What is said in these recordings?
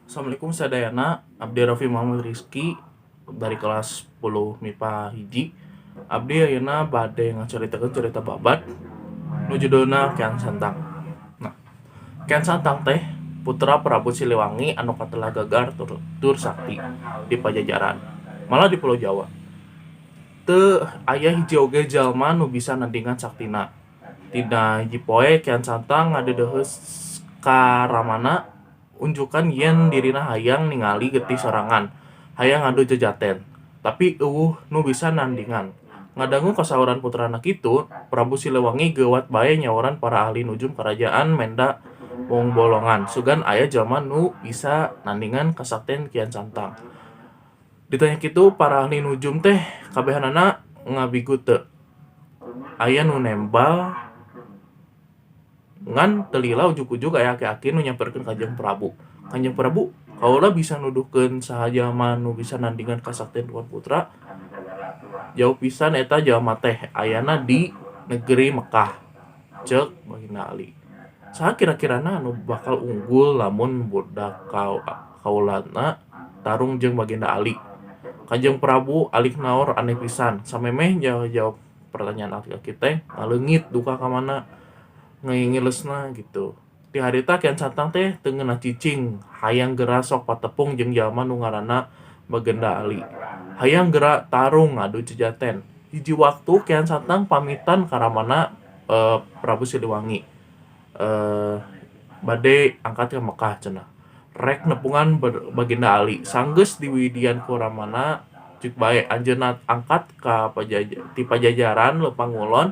Assalamualaikum sadayana, Abdi Raffi Muhammad Rizky dari kelas 10 MIPA hiji. Abdi ayeuna bade ngacaritakeun cerita babat nu judulna Kian Santang. Nah, Kian Santang teh putra Prabu Siliwangi anu katelah gagar tur sakti di Pajajaran. Malah di Pulau Jawa. Teu aya hiji oge jalma nu bisa nandingan saktina. Tina hiji poe Kian Santang ngadeudeus ka Ramana unjukan yen dirina hayang ningali getih sorangan, hayang ngadu jejaten. Tapi eueuh nu bisa nandingan. Ngadangu kasauran putrana kitu, Prabu Siliwangi geuwat bae nyaoran para ahli nujum kerajaan Menda wong bolongan. Sugan aya jalma nu bisa nandingan kasakten Kian Santang. Ditanya kitu para ahli nujum teh kabehanana ngabigu teu. Aya nu nembal ngan telila ujug-ujug aya aki-aki nu nyamperkeun ka Kanjeng Prabu kaula bisa nuduhkeun saha jalma nu bisa nandingan kasaktian Tuan Putra. Jauh pisan eta jalma teh ayana di negeri Mekah, ceuk Baginda Ali. Saha kira-kirana anu bakal unggul lamun budak kaulana tarung jeung Baginda Ali? Kanjeng Prabu alik naor aneh pisan, samemeh jawab pertanyaan aki-aki teh ngaleungit duka ka mana ngilesna gitu. Di harita Kian Santang teh teu ngeunah cicing, hayang geura sok patepung jeung jalma nu ngaranna Baginda Ali. Hayang geura tarung ngadu jejaten. Hiji waktu Kian Santang pamitan ka Ramana Prabu Siliwangi. Bade angkat ke Mekah cenah. Rek nepungan Baginda Ali. Sanggeus diwidian ku Ramana cik bae anjeunna angkat ka Pajajaran leumpang ngulon.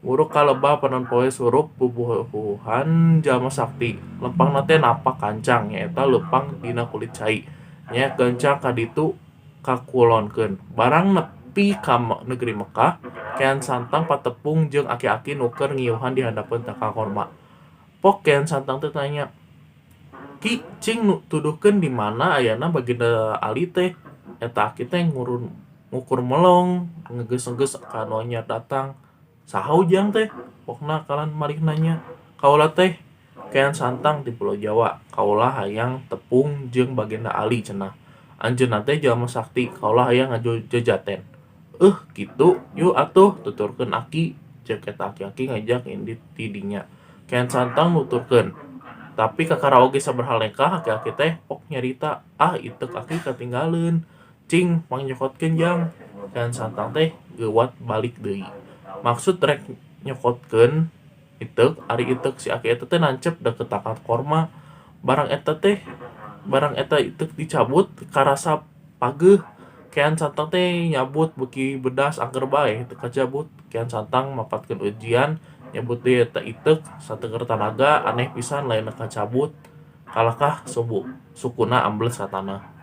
Uruk kalebah panon poe surup bubuhan jalma sakti. Lempangna teh napak kancang nyaeta leumpang dina kulit cai. Nya gancang kaditu kakulonkeun. Barang nepi ka negeri Mekah, Kian Santang patepung jeung aki-aki nu keur ngiuhan di handapeun Taka Korma. Pok Kian Santang teh tanya, "Ki, cing nu tuduhkeun di mana ayana Baginda Ali teh?" Eta aki teh ngukur melong, ngegeus-geus ka anu anyar datang. "Saha ujang teh?" Pokna kalan malih nanya. "Kaula teh Kian Santang di Pulau Jawa. Kaula hayang tepung jeung Baginda Ali cenah. Anjeunna teh jalma sakti, kaula hayang ngaju jejaten." Kitu, yuk atuh tuturkeun aki, ceuk eta aki-aki ngajak indit ti dinya. Kian Santang nuturkeun. Tapi kakara oge sabaraha lengkah aki-aki teh pok nyarita, ieu aki katinggaleun. Cing pangyokotkeun jang. Kian Santang teh geuwat balik deui. Maksud rek nyokotkeun iteuk, ari iteuk si aki eta teh nancep deket Taka Korma. Barang eta iteuk dicabut karasa pageuh. Kian Santang teh nyabut beuki bedas angker bae teu kacabut. Kian Santang mapatkeun ujian nyabut deui eta iteuk sateueur tanaga aneh pisan lainna kacabut. Kalahkah sukuna ambles ka tanah.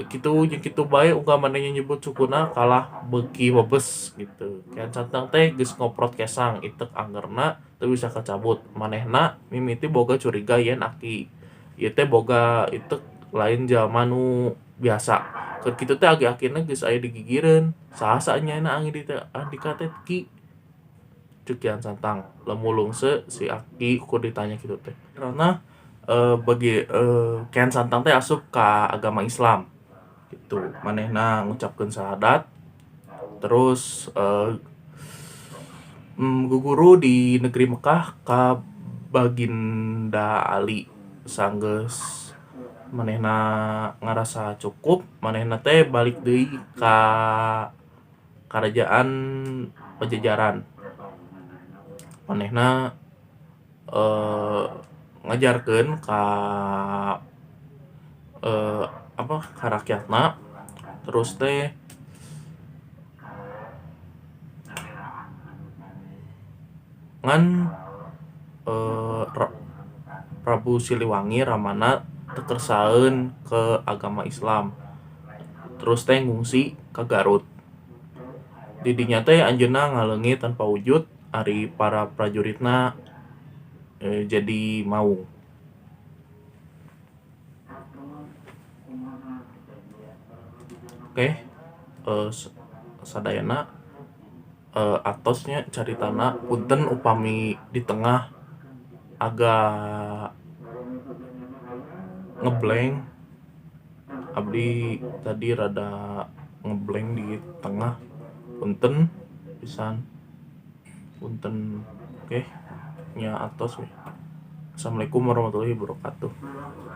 Kitu jeung kitu bae unggal manehnya nyebut sukuna kalah beuki mebes gitu. Kian Santang teh geus ngoprot kesang iteuk anggerna teu bisa kacabut. Manehna mimiti boga curiga yen aki ieu teh boga iteuk lain jalma nu biasa. Keur kitu teh aki-akina geus aya di gigireun. Saha saenyana andika teh Ki? Ceuk Kian Santang. Lemulung si aki kur ditanya kitu teh. Karena Kian Santang teh asup ka agama Islam gitu. Manehna ngucapkeun syahadat terus guguru di negeri Mekah ka Baginda Ali. Sanggeus manehna ngarasa cukup, manehna teh balik deui ka kerajaan Pajajaran. Manehna ngajarkeun ka rakyatna. Terus teh ngan Prabu Siliwangi Ramana teu kersaeun ke agama Islam. Terus teh ngungsi ka Garut. Di dinya teh anjeunna ngaleungit tanpa wujud ari para prajuritna jadi maung. Oke, sadayana atosnya caritana punten upami di tengah agak ngeblank. Abdi tadi rada ngeblank di tengah. Punten pisan. Punten. Oke. Nya atos we. Assalamualaikum warahmatullahi wabarakatuh.